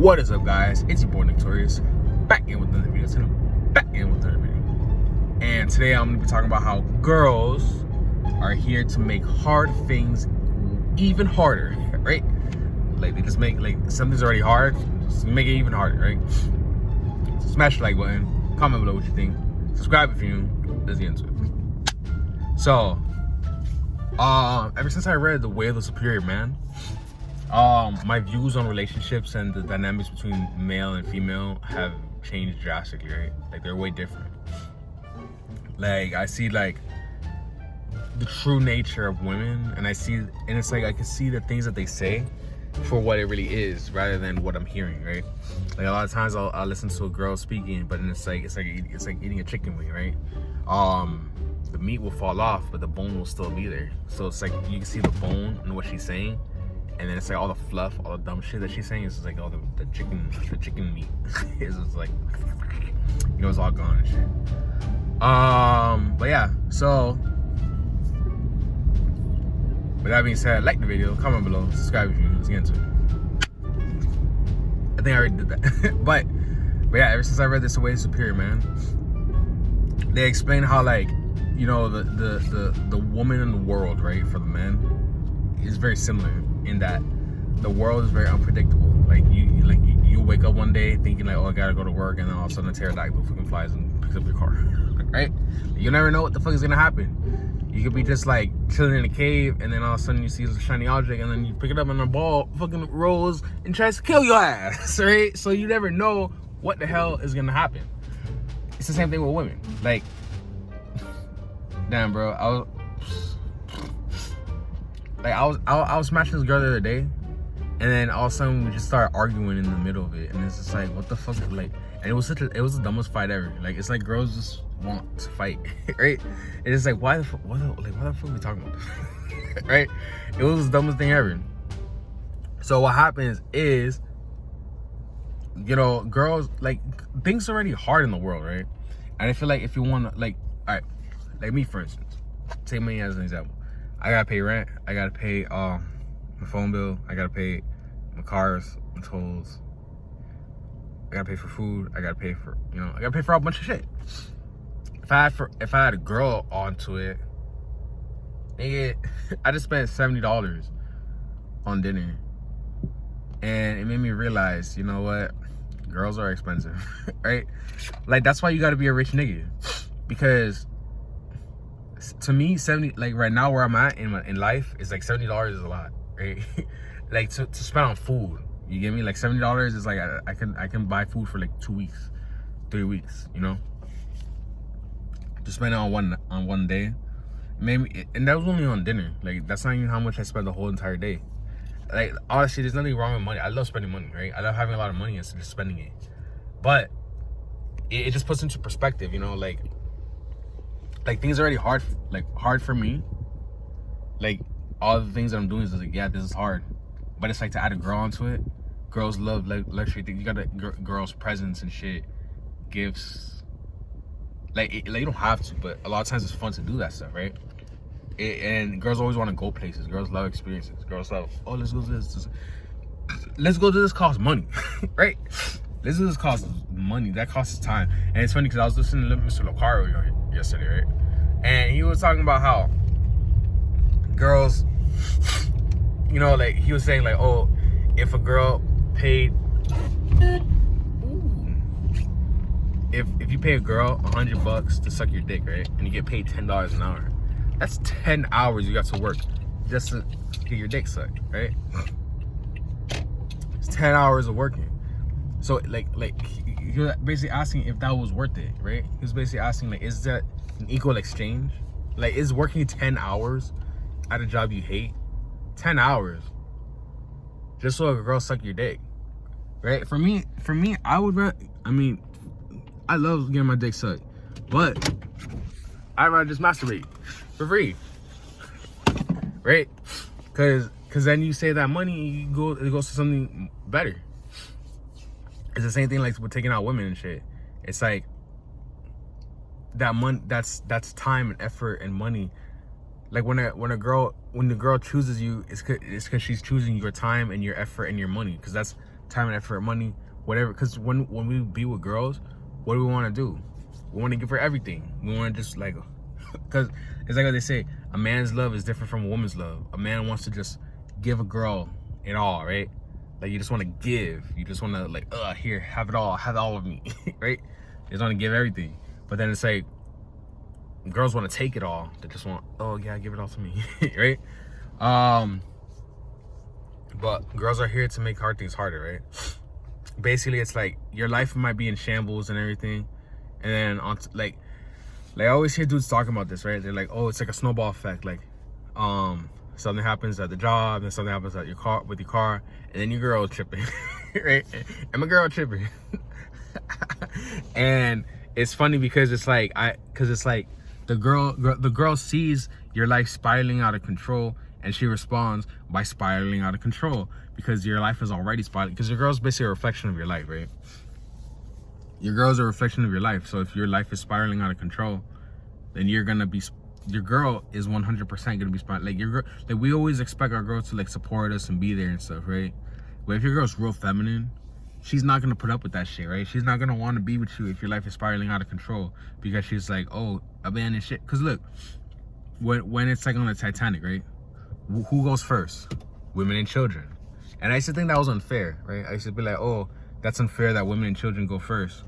What is up, guys? It's your boy Torius, back in with another video. And today I'm gonna be talking about how girls are here to make hard things even harder, right? Like they just make like something's already hard, just make it even harder, right? So smash the like button, comment below what you think, subscribe if you're new. Let's get into it. So, ever since I read The Way of the Superior Man, my views on relationships and the dynamics between male and female have changed drastically, right? Like they're way different. Like I see like the true nature of women, and it's like I can see the things that they say for what it really is rather than what I'm hearing, right? Like a lot of times I'll listen to a girl speaking, but then it's like eating a chicken wing, right? The meat will fall off, but the bone will still be there. So it's like you can see the bone and what she's saying, and then it's like all the fluff, all the dumb shit that she's saying is just like all the chicken meat. It's just like, you know, it's all gone and shit. But yeah, so with that being said, like the video, comment below, subscribe if you're new. Let's get into it. I think I already did that. but yeah, ever since I read this The Way of the Superior Man, they explain how, like, you know, the woman in the world, right, for the men is very similar in that the world is very unpredictable. Like you wake up one day thinking like, oh, I gotta go to work, and then all of a sudden a pterodactyl fucking flies and picks up your car, right? You never know what the fuck is gonna happen. You could be just like chilling in a cave, and then all of a sudden you see a shiny object, and then you pick it up, and a ball fucking rolls and tries to kill your ass, right? So you never know what the hell is gonna happen. It's the same thing with women. Like, damn, bro, I was smashing this girl the other day, and then all of a sudden we just started arguing in the middle of it, and it's just like, what the fuck, like, and it was the dumbest fight ever. Like, it's like girls just want to fight, right? And it's like, why the fuck are we talking about this? Right? It was the dumbest thing ever. So what happens is, you know, girls, like, things are already hard in the world, right? And I feel like if you want to, like, all right, like me, for instance, take me as an example. I gotta pay rent, I gotta pay my phone bill, I gotta pay my cars, my tolls, I gotta pay for food, I gotta pay for, you know, I gotta pay for a bunch of shit. If I had a girl onto it, nigga, I just spent $70 on dinner, and it made me realize, you know what, girls are expensive, right? Like, that's why you gotta be a rich nigga, because to me, 70, like right now where I'm at in life, is like $70 is a lot, right? Like to spend on food, you get me? Like $70 is like I can buy food for like 2 weeks, 3 weeks, you know. To spend it on one day, maybe, and that was only on dinner. Like that's not even how much I spent the whole entire day. Like honestly, there's nothing wrong with money. I love spending money, right? I love having a lot of money instead of spending it. But it just puts into perspective, you know, like things are already hard for me. Like all the things that I'm doing is like, yeah, this is hard, but it's like to add a girl onto it. Girls love like luxury things. You got girls presents and shit, gifts. Like you don't have to, but a lot of times it's fun to do that stuff, right? And girls always want to go places. Girls love experiences. Girls love, oh, let's go to this. Let's go to this, costs money, right? Let's do this, costs money. That costs time. And it's funny because I was listening to Mr. Locaro yesterday, right? And he was talking about how girls, you know, like he was saying like, oh, if a girl paid, if you pay a girl $100 to suck your dick, right, and you get paid $10 an hour, that's 10 hours you got to work just to get your dick sucked, right? It's 10 hours of working. So like he was basically asking if that was worth it, right? He was basically asking like, is that an equal exchange? Like, is working 10 hours at a job you hate 10 hours just so a girl suck your dick, right? For me, I would rather, I mean, I love getting my dick sucked, but I'd rather just masturbate for free, right? Cause then you save that money, it goes to something better. It's the same thing like with taking out women and shit. It's like that money, that's time and effort and money. Like when the girl chooses you, it's cause she's choosing your time and your effort and your money, because time and effort, money, whatever. Because when we be with girls, what do we want to do? We want to give her everything. We want to just like, because it's like what they say, a man's love is different from a woman's love. A man wants to just give a girl it all, right? Like you just want to give. You just want to like, here, have it all of me, right? You just want to give everything. But then it's like, girls want to take it all. They just want, oh yeah, give it all to me, right? But girls are here to make hard things harder, right? Basically, it's like your life might be in shambles and everything, and then on like I always hear dudes talking about this, right? They're like, oh, it's like a snowball effect. Like, something happens at the job, and something happens at your car with your car, and then your girl tripping, right? And my girl tripping, and it's funny because it's like the girl sees your life spiraling out of control, and she responds by spiraling out of control because your life is already spiraling. Because your girl's basically a reflection of your life, right? Your girl's a reflection of your life. So if your life is spiraling out of control, then your girl is 100% gonna be spiraling. Like your girl, like we always expect our girls to like support us and be there and stuff, right? But if your girl's real feminine, she's not gonna put up with that shit, right? She's not gonna want to be with you if your life is spiraling out of control because she's like, oh, abandoned shit. Because look, when it's like on the Titanic, right? Who goes first? Women and children. And I used to think that was unfair, right? I used to be like, oh, that's unfair that women and children go first.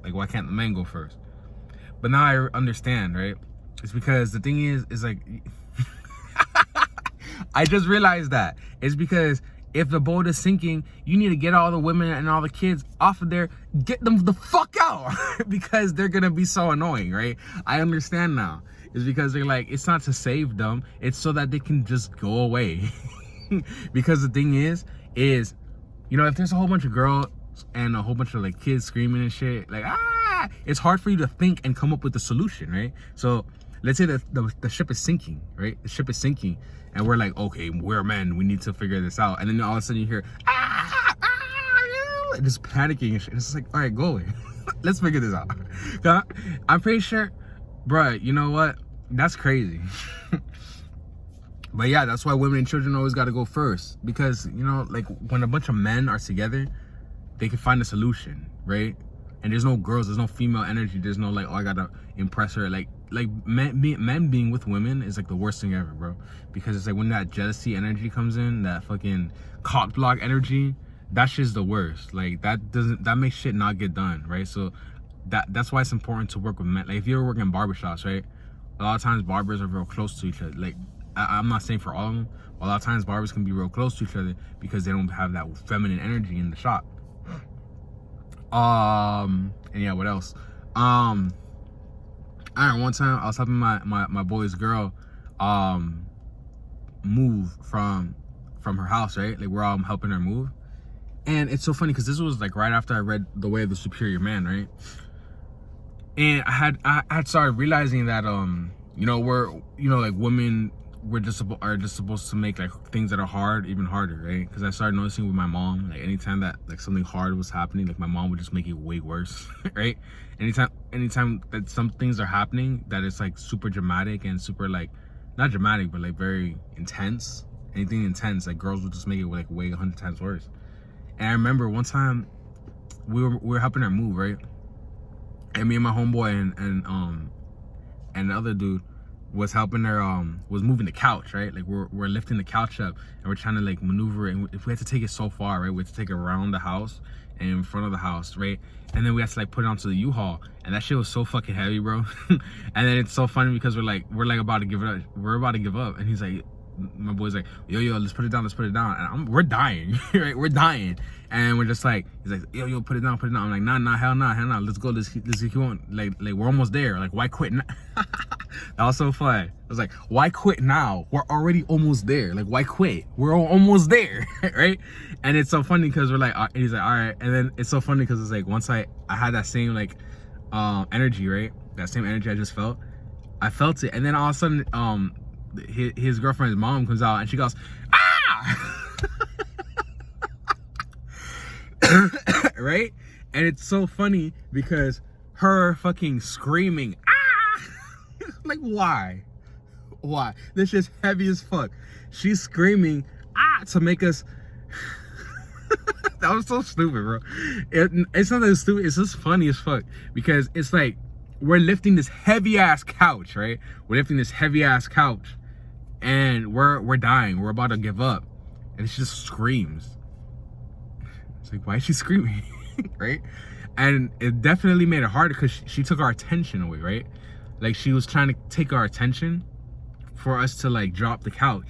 Like, why can't the men go first? But now I understand, right? It's because the thing is like, I just realized that. It's because if the boat is sinking, you need to get all the women and all the kids off of there, get them the fuck out because they're gonna be so annoying, right? I understand now. It's because they're like, it's not to save them, it's so that they can just go away. Because the thing is, you know, if there's a whole bunch of girls and a whole bunch of like kids screaming and shit, like, it's hard for you to think and come up with a solution, right? So let's say that the ship is sinking, right? The ship is sinking, and we're like, okay, we're men, we need to figure this out. And then all of a sudden you hear, just panicking and shit. It's just like, all right, go away. Let's figure this out. I'm pretty sure, bruh, you know what? That's crazy. But yeah, that's why women and children always got to go first. Because, you know, like when a bunch of men are together, they can find a solution, right? And there's no girls, there's no female energy. There's no like, oh, I got to impress her. Like men being with women is like the worst thing ever, bro. Because it's like when that jealousy energy comes in, that fucking cock block energy, that shit's the worst. Like that makes shit not get done, right? So that's why it's important to work with men. Like if you ever work in barbershops, right? A lot of times barbers are real close to each other. Like I'm not saying for all of them, but a lot of times barbers can be real close to each other because they don't have that feminine energy in the shop. And yeah, what else? I remember one time I was helping my boy's girl move from her house, right? Like we're all helping her move. And it's so funny because this was like right after I read The Way of the Superior Man, right? And I had started realizing that you know, like women are just supposed to make like things that are hard even harder, right? Because I started noticing with my mom, like anytime that like something hard was happening, like my mom would just make it way worse, right? Anytime that some things are happening that it's like super dramatic and super like not dramatic but like very intense, anything intense, like girls would just make it like way 100 times worse. And I remember one time we were helping her move, right? And me and my homeboy and the other dude was helping her was moving the couch, right? Like we're lifting the couch up and we're trying to like maneuver it. And if we had to take it so far, right, we had to take it around the house and in front of the house, right? And then we had to like put it onto the U-Haul, and that shit was so fucking heavy, bro. And then it's so funny because we're about to give it up. We're about to give up, and he's like, my boy's like, yo, let's put it down, and we're dying, right? We're dying, and we're just like, he's like, yo, put it down. I'm like, nah, hell nah, let's go, let's keep going, like we're almost there, like why quit now? That was so fun. I was like, why quit now? We're already almost there. Like, why quit? We're almost there, right? And it's so funny because we're like, and he's like, all right. And then it's so funny because it's like, once I had that same like energy, right? That same energy I just felt. I felt it, and then all of a sudden, his girlfriend's mom comes out and she goes, ah! Right? And it's so funny because her fucking screaming, ah! Like, why? This shit's heavy as fuck. She's screaming, ah, to make us That was so stupid, bro. It's not that stupid. It's just funny as fuck because it's like we're lifting this heavy ass couch, right? We're lifting this heavy ass couch, and we're dying. We're about to give up, and she just screams. It's like, why is she screaming, right? And it definitely made it harder because she took our attention away, right? Like she was trying to take our attention for us to like drop the couch,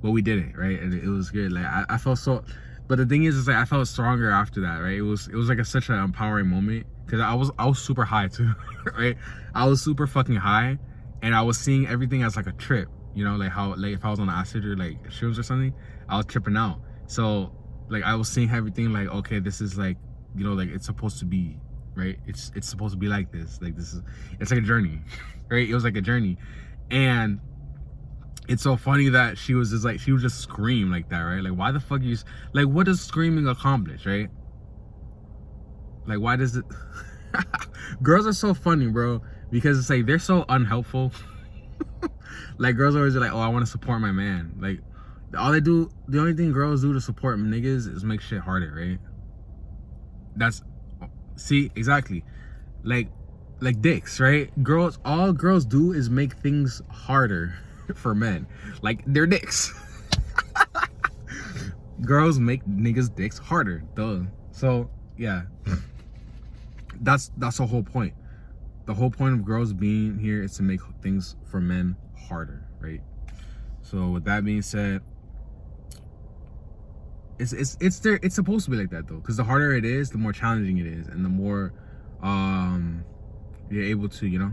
but we didn't, right? And it was good. Like I felt so. But the thing is like I felt stronger after that, right? It was like such an empowering moment because I was super high too, right? I was super fucking high, and I was seeing everything as like a trip, you know, like how like if I was on acid or like shrooms or something, I was tripping out. So like I was seeing everything like, okay, this is like, you know, like it's supposed to be, right? It's supposed to be like this. Like this is, it's like a journey, right? It was like a journey, and it's so funny that she was just like, she would just scream like that, right? Like, why the fuck you, like, what does screaming accomplish, right? Like, why does it, girls are so funny, bro, because it's like, they're so unhelpful. Like, girls are always like, oh, I want to support my man. Like, all they do, the only thing girls do to support niggas is make shit harder, right? That's, see, exactly. Like dicks, right? Girls, all girls do is make things harder for men. Like they're dicks. Girls make niggas dicks harder, duh. So yeah, that's the whole point. The whole point of girls being here is to make things for men harder, right? So with that being said, it's supposed to be like that though, because the harder it is, the more challenging it is, and the more you're able to, you know,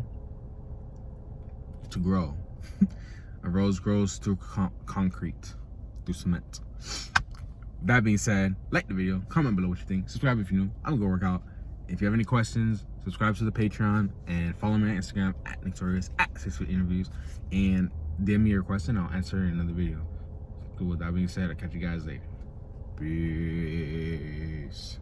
to grow. A rose grows through concrete, through cement. That being said, like the video, comment below what you think, subscribe if you're new. I'm gonna go work out. If you have any questions, subscribe to the Patreon and follow me on Instagram at Torius at 6 Foot Interviews, and DM me your question. I'll answer in another video. So with that being said, I'll catch you guys later. Peace.